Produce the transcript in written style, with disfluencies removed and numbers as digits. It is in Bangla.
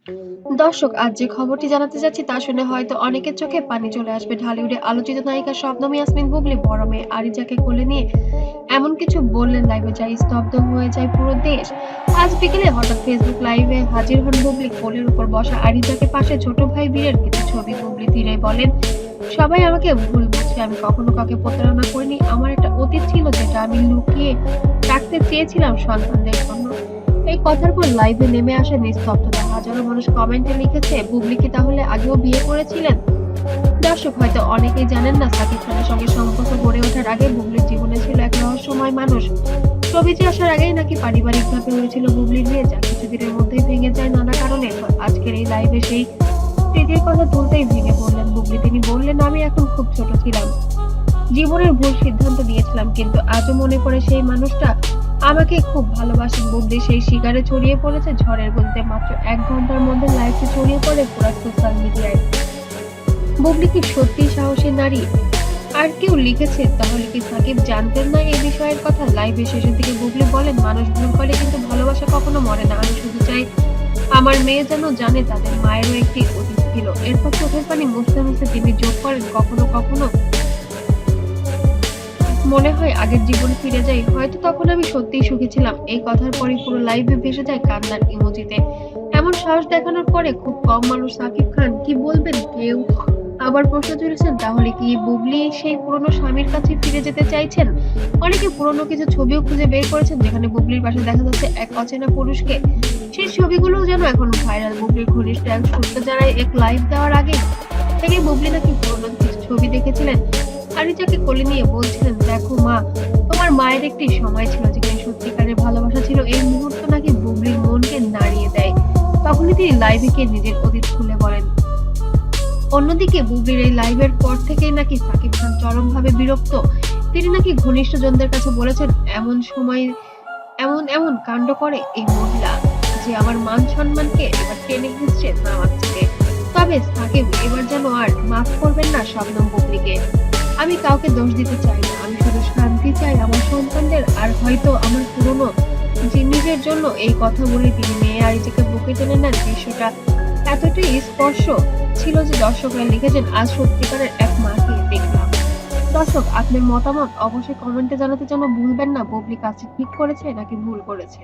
দর্শক, আজ যে খবরটি জানাতে যাচ্ছি তা শুনে হয়তো অনেকের চোখে পানি চলে আসবে। ঢালিউডে আলোচিত নায়িকা শবনম ইয়াসমিন বুবলি বড় মেয়ে আরিজাকে কোলে নিয়ে এমন কিছু বললেন লাইভে যা স্তব্ধ হয়ে যায় পুরো দেশ। আজ বিকেলে হঠাৎ ফেসবুক লাইভে হাজির হন বুবলি। কোলের উপর বসা আরিজাকে পাশে ছোট ভাই বীরের কিছু ছবি। বুবলি ধীরে বলেন, সবাই আমাকে ভুল বুঝছে, আমি কখনো কাউকে প্রতারণা করিনি। আমার একটা অতীত ছিল যেটা আমি লুকিয়ে রাখতে চেয়েছিলাম সন্তানদের জন্য। এই কথার পর লাইভে নেমে আসে নিস্তব্ধতা। হাজারো মানুষ কমেন্টে লিখেছে, বুবলি কি তাহলে আগেও বিয়ে করেছিলেন? দর্শক, হয়তো অনেকেই জানেন না, সাকিব খানের সঙ্গে সম্পর্ক গড়ে ওঠার আগে বুবলির জীবনে ছিল এক রহস্যময় মানুষ। ছবিতে আসার আগেই নাকি পারিবারিকভাবে হয়েছিল বুবলির বিয়ে, যা কিছুদিনের মধ্যেই ভেঙে যায় নানা কারণে। আজকের এই লাইভে সেই স্মৃতির কথা তুলতেই ভেঙে পড়লেন বুবলি। তিনি বললেন, আমি এখন খুব ছোট ছিলাম, জীবনের ভুল সিদ্ধান্ত নিয়েছিলাম, কিন্তু আজও মনে পড়ে সেই মানুষটা আমাকে খুব ভালোবাসেন। বুবলি সেই শিকারে ছড়িয়ে পড়েছে ঝড়ের গতিতে। মাত্র 1 ঘন্টার মধ্যে লাইভটি ছড়িয়ে পড়ে পুরো সোশ্যাল মিডিয়ায়। বুবলি কি সত্যি সাহসী নারী? আর কেউ লিখেছে, তাহলে কি সাকিব জানতেন না এই বিষয়ের কথা? লাইভে শেষের দিকে বুবলি বলেন, মানুষ ভুল করে কিন্তু ভালোবাসা কখনো মরে না। আমি শুধু চাই আমার মেয়ে যেন জানে তাদের মায়েরও একটি অতীত ছিল। এরপর চোখের পানি মুছতে মুছতে তিনি যোগ করেন, কখনো কখনো মনে হয় আগের জীবনে ফিরে যাই, হয়তো তখন আমি সত্যিই সুখী ছিলাম। এই কথার পরে পুরো লাইভে ভেসে যায় কান্নার ইমোজিতে। এমন সাহস দেখানোর পরে খুব কম মানুষ সাকিব খান কি বলবেন। কেউ আবার প্রশ্ন তুলেছেন, তাহলে কি বুবলি সেই পুরনো স্বামীর কাছে ফিরে যেতে চাইছেন? অনেকে পুরনো কিছু ছবিও খুঁজে বের করেছেন যেখানে বুবলির পাশে দেখা যাচ্ছে এক অচেনা পুরুষকে। সেই ছবিগুলো যেন এখন ভাইরাল। বুবলির ঘনিষ্ঠ এক সূত্র জানায়, এক লাইভ দেওয়ার আগে থেকে বুবলি নাকি পুরনো কিছু ছবি দেখেছিলেন। আরিজাকে কোলে নিয়ে বলছিলেন, দেখো মা, তোমার মায়ের একটি সময় ছিল যেখানে সত্যিকারের ভালোবাসা ছিল। এই মুহূর্ত নাকি বুবলির মনকে নাড়িয়ে দেয়। তখনই তিনি লাইভে গিয়ে নিজের অতীত খুলে বলেন। অন্যদিকে বুবলির এই লাইভের পর থেকেই নাকি সাকিব খান চরমভাবে বিরক্ত। তিনি নাকি ঘনিষ্ঠজনদের কাছে বলেছেন, এমন সময় এমন এমন কাণ্ড করে এই মহিলা যে আমার মান সম্মানকে এবার টেনে হিঁচড়ে নামাচ্ছে। তবে সাকিব এবার যেন আর মাফ করবেন না শবনম বুবলিকে। আমি কাউকে দোষ দিতে চাই না, আমি শুধু শান্তি চাই আমার সন্তানদের, আর হয়তো আমার পুরনো নিজের জন্য। এই কথা বলে তিনি মেয়ে আরিজাকে বুকে টেনে নেন। দৃশ্যটা এতটাই স্পর্শ ছিল যে দর্শকরা লিখেছেন, আজ সত্যিকারের এক মাকে দেখলাম। দর্শক, আপনার মতামত অবশ্যই কমেন্টে জানাতে যেন ভুলবেন না। বুবলি কাজটি ঠিক করেছে নাকি ভুল করেছে?